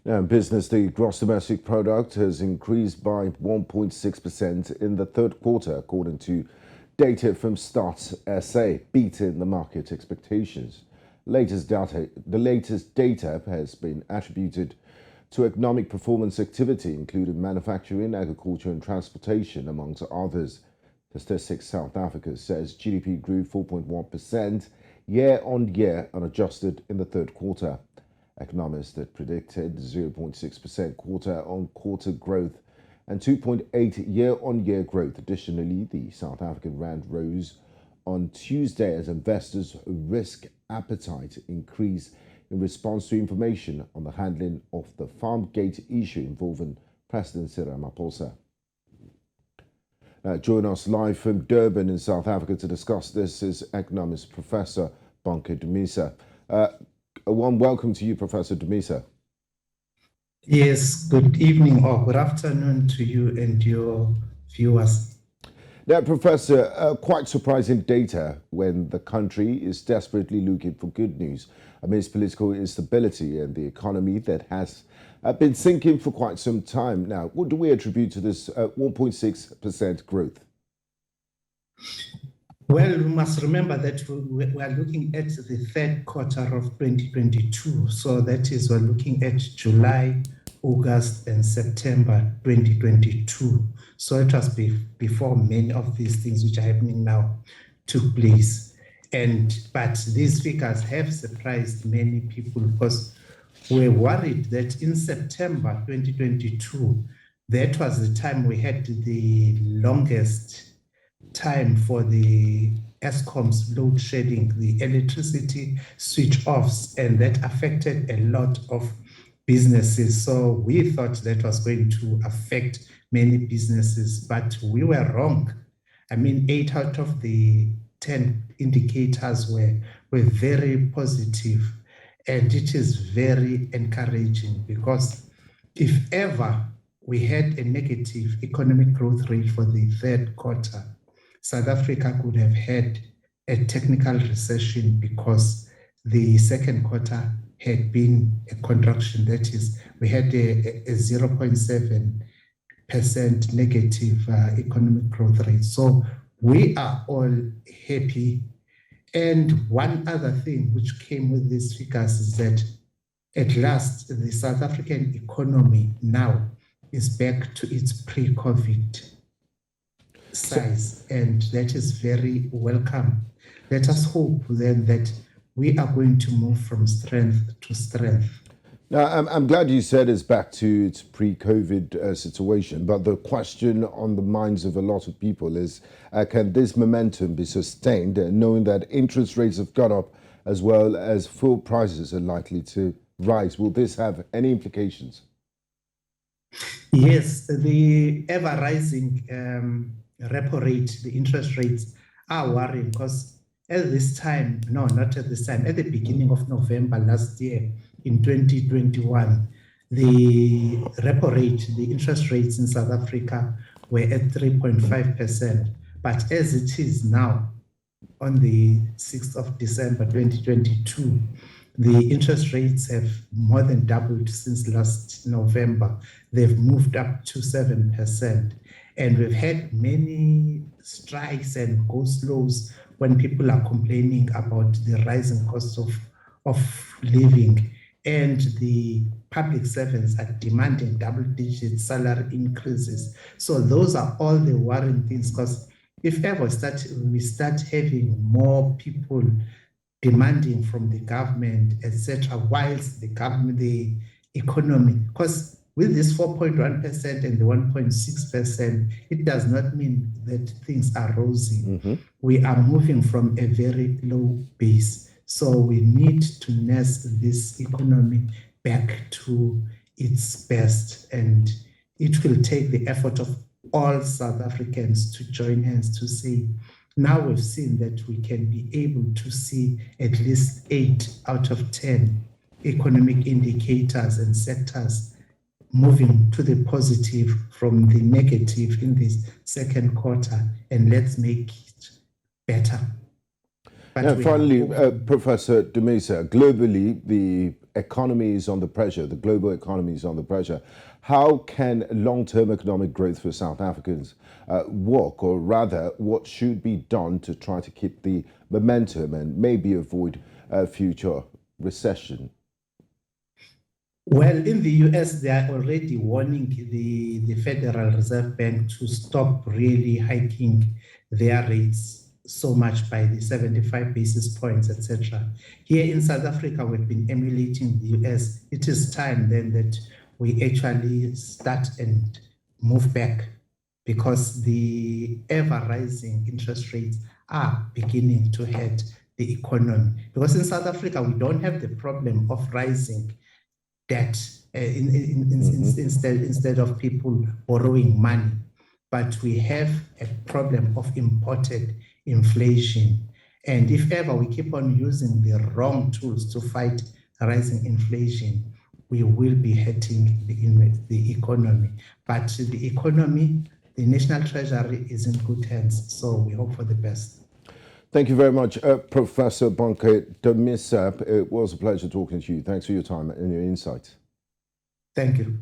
Now, in business, the gross domestic product has increased by 1.6% in the third quarter, according to data from Stats SA, beating the market expectations. The latest data has been attributed to economic performance activity, including manufacturing, agriculture and transportation, amongst others. Statistics South Africa says GDP grew 4.1% year-on-year unadjusted in the third quarter. Economist had predicted 0.6% quarter-on-quarter growth and 2.8% year-on-year growth. Additionally, the South African rand rose on Tuesday as investors' risk appetite increased in response to information on the handling of the Farmgate issue involving President Cyril Ramaphosa. Join us live from Durban in South Africa to discuss this is Economist Professor Bonke Dumisa. A warm welcome to you, Professor Dumisa. Yes, good evening or good afternoon to you and your viewers. Now, Professor, quite surprising data when the country is desperately looking for good news amidst political instability and the economy that has been sinking for quite some time now. What do we attribute to this 1.6% growth? Well, we must remember that we are looking at the third quarter of 2022. So that is, we're looking at July, August, and September 2022. So it was before many of these things which are happening now took place. But these figures have surprised many people because we're worried that in September 2022, that was the time we had the longest time for the Eskom's load shedding, the electricity switch-offs, and that affected a lot of businesses. So we thought that was going to affect many businesses, but we were wrong. I mean, 8 out of the 10 indicators were very positive, and it is very encouraging because if ever we had a negative economic growth rate for the third quarter, South Africa could have had a technical recession because the second quarter had been a contraction. That is, we had a 0.7% negative economic growth rate. So we are all happy. And one other thing which came with these figures is that at last the South African economy now is back to its pre-COVID size, and that is very welcome. Let us hope then that we are going to move from strength to strength. Now, I'm glad you said it's back to its pre-COVID situation, but the question on the minds of a lot of people is, can this momentum be sustained, knowing that interest rates have gone up as well as fuel prices are likely to rise? Will this have any implications? Yes, the ever-rising repo rate, the interest rates are worrying because at this time, no, not at this time, at the beginning of November last year, in 2021, the repo rate, the interest rates in South Africa were at 3.5%. But as it is now, on the 6th of December 2022, the interest rates have more than doubled since last November. They've moved up to 7%. And we've had many strikes and go-slows when people are complaining about the rising cost of living. And the public servants are demanding double-digit salary increases. So those are all the worrying things, because if ever we start having more people demanding from the government, etc., whilst the economy, because with this 4.1% and the 1.6%, it does not mean that things are rosy. Mm-hmm. We are moving from a very low base. So we need to nurse this economy back to its best. And it will take the effort of all South Africans to join hands to say, now we've seen that we can be able to see at least 8 out of 10 economic indicators and sectors moving to the positive from the negative in this second quarter, and let's make it better. Now, finally, Professor Dumisa, globally, the economy is under pressure, the global economy is under pressure. How can long-term economic growth for South Africans work, or rather, what should be done to try to keep the momentum and maybe avoid future recession? Well, in the US, they are already warning the Federal Reserve Bank to stop really hiking their rates so much by the 75 basis points, etc. Here in South Africa, we've been emulating the US. It is time then that we actually start and move back, because the ever-rising interest rates are beginning to hurt the economy. Because in South Africa, we don't have the problem of rising debt instead of people borrowing money, but we have a problem of imported inflation. And if ever we keep on using the wrong tools to fight rising inflation, we will be hurting the economy. But the economy, the National Treasury is in good hands, so we hope for the best. Thank you very much, Professor Bonke Dumisa. It was a pleasure talking to you. Thanks for your time and your insights. Thank you.